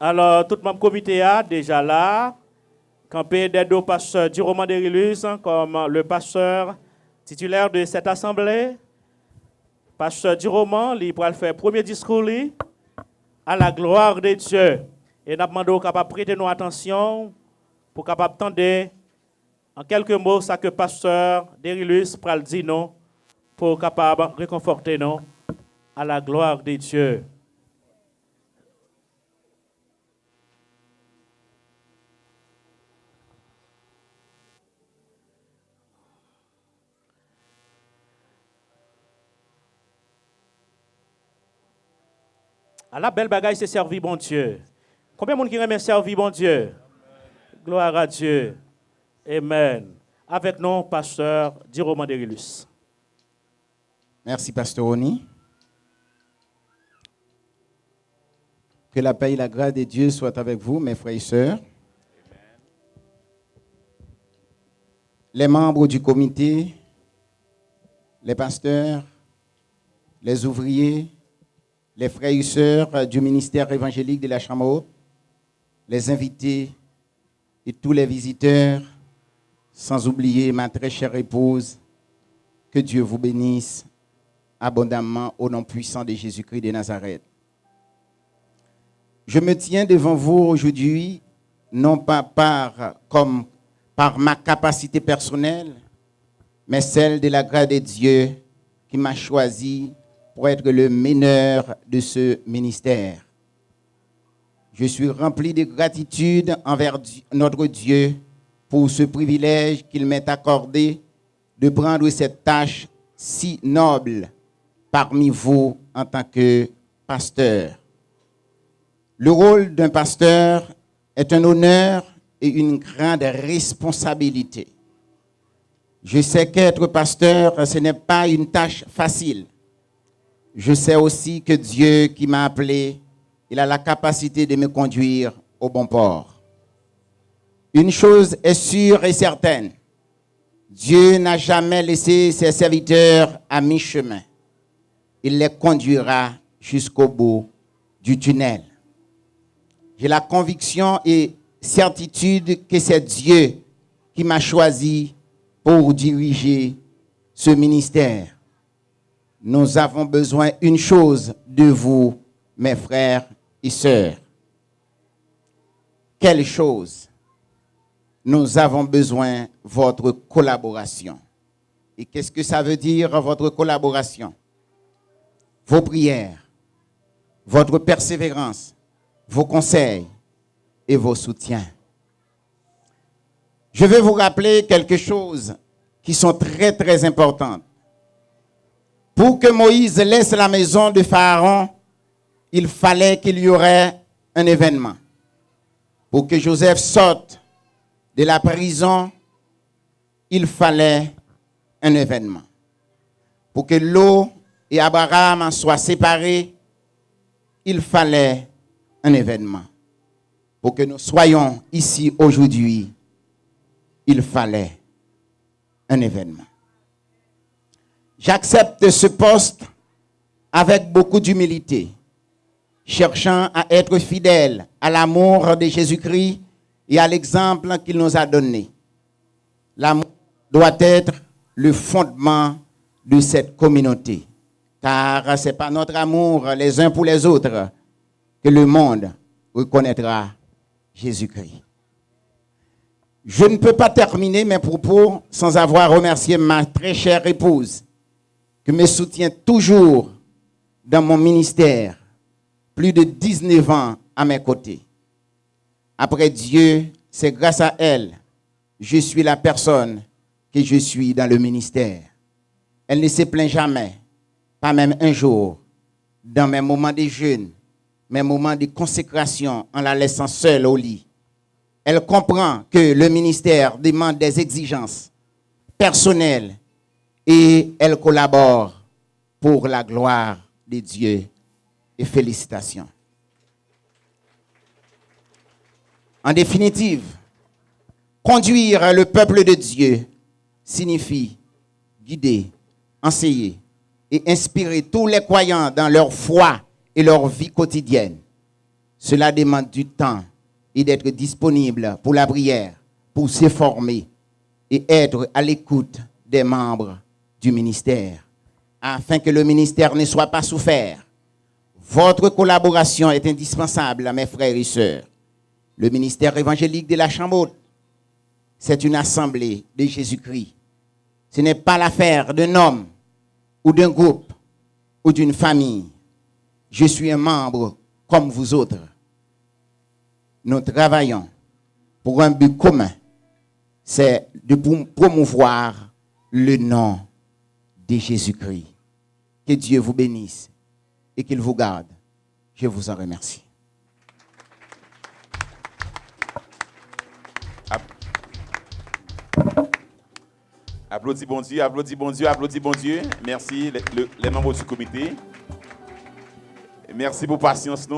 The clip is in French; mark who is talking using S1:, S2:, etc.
S1: Alors, tout le comité a déjà là, campé d'aide au pasteur Diroman Derilus, comme le pasteur titulaire de cette assemblée. Pasteur Diroman, il pourra faire premier discours à la gloire de Dieu. Et nous demandons capable prêter nos attention pour capable entendre en quelques mots ça que pasteur Derilus pourra dire nous pour capable réconforter nous à la gloire de Dieu. À la belle bagaille, c'est servir bon Dieu. Combien de monde qui aime servir bon Dieu? Gloire à Dieu. Amen. Avec nous, pasteur Diroman Derilus.
S2: Merci, pasteur Oni. Que la paix et la grâce de Dieu soient avec vous, mes frères et sœurs. Les membres du comité, les pasteurs, les ouvriers, les frères et sœurs du ministère évangélique de la Chambre haute, les invités et tous les visiteurs, sans oublier ma très chère épouse, que Dieu vous bénisse abondamment au nom puissant de Jésus-Christ de Nazareth. Je me tiens devant vous aujourd'hui, non pas par ma capacité personnelle, mais celle de la grâce de Dieu qui m'a choisi pour être le meneur de ce ministère. Je suis rempli de gratitude envers notre Dieu pour ce privilège qu'il m'est accordé de prendre cette tâche si noble parmi vous en tant que pasteur. Le rôle d'un pasteur est un honneur et une grande responsabilité. Je sais qu'être pasteur, ce n'est pas une tâche facile. Je sais aussi que Dieu qui m'a appelé, il a la capacité de me conduire au bon port. Une chose est sûre et certaine, Dieu n'a jamais laissé ses serviteurs à mi-chemin. Il les conduira jusqu'au bout du tunnel. J'ai la conviction et certitude que c'est Dieu qui m'a choisi pour diriger ce ministère. Nous avons besoin d'une chose de vous, mes frères et sœurs. Quelle chose? Nous avons besoin de votre collaboration. Et qu'est-ce que ça veut dire, votre collaboration? Vos prières, votre persévérance, vos conseils et vos soutiens. Je vais vous rappeler quelque chose qui sont très, très importantes. Pour que Moïse laisse la maison de Pharaon, il fallait qu'il y aurait un événement. Pour que Joseph sorte de la prison, il fallait un événement. Pour que Lot et Abraham soient séparés, il fallait un événement. Pour que nous soyons ici aujourd'hui, il fallait un événement. J'accepte ce poste avec beaucoup d'humilité, cherchant à être fidèle à l'amour de Jésus-Christ et à l'exemple qu'il nous a donné. L'amour doit être le fondement de cette communauté, car c'est par notre amour les uns pour les autres que le monde reconnaîtra Jésus-Christ. Je ne peux pas terminer mes propos sans avoir remercié ma très chère épouse, qui me soutient toujours dans mon ministère, plus de 19 ans à mes côtés. Après Dieu, c'est grâce à elle, je suis la personne que je suis dans le ministère. Elle ne se plaint jamais, pas même un jour, dans mes moments de jeûne, mes moments de consécration, en la laissant seule au lit. Elle comprend que le ministère demande des exigences personnelles et elle collabore pour la gloire de Dieu. Et félicitations. En définitive, conduire le peuple de Dieu signifie guider, enseigner et inspirer tous les croyants dans leur foi et leur vie quotidienne. Cela demande du temps et d'être disponible pour la prière, pour se former et être à l'écoute des membres du ministère, afin que le ministère ne soit pas souffert. Votre collaboration est indispensable, mes frères et sœurs. Le ministère évangélique de la Chambre haute, c'est une assemblée de Jésus-Christ. Ce n'est pas l'affaire d'un homme ou d'un groupe ou d'une famille. Je suis un membre comme vous autres. Nous travaillons pour un but commun, c'est de promouvoir le nom de Jésus-Christ. Que Dieu vous bénisse et qu'il vous garde. Je vous en remercie.
S3: Applaudis bon Dieu, applaudis bon Dieu, applaudis bon Dieu. Merci les membres du comité. Merci pour patience.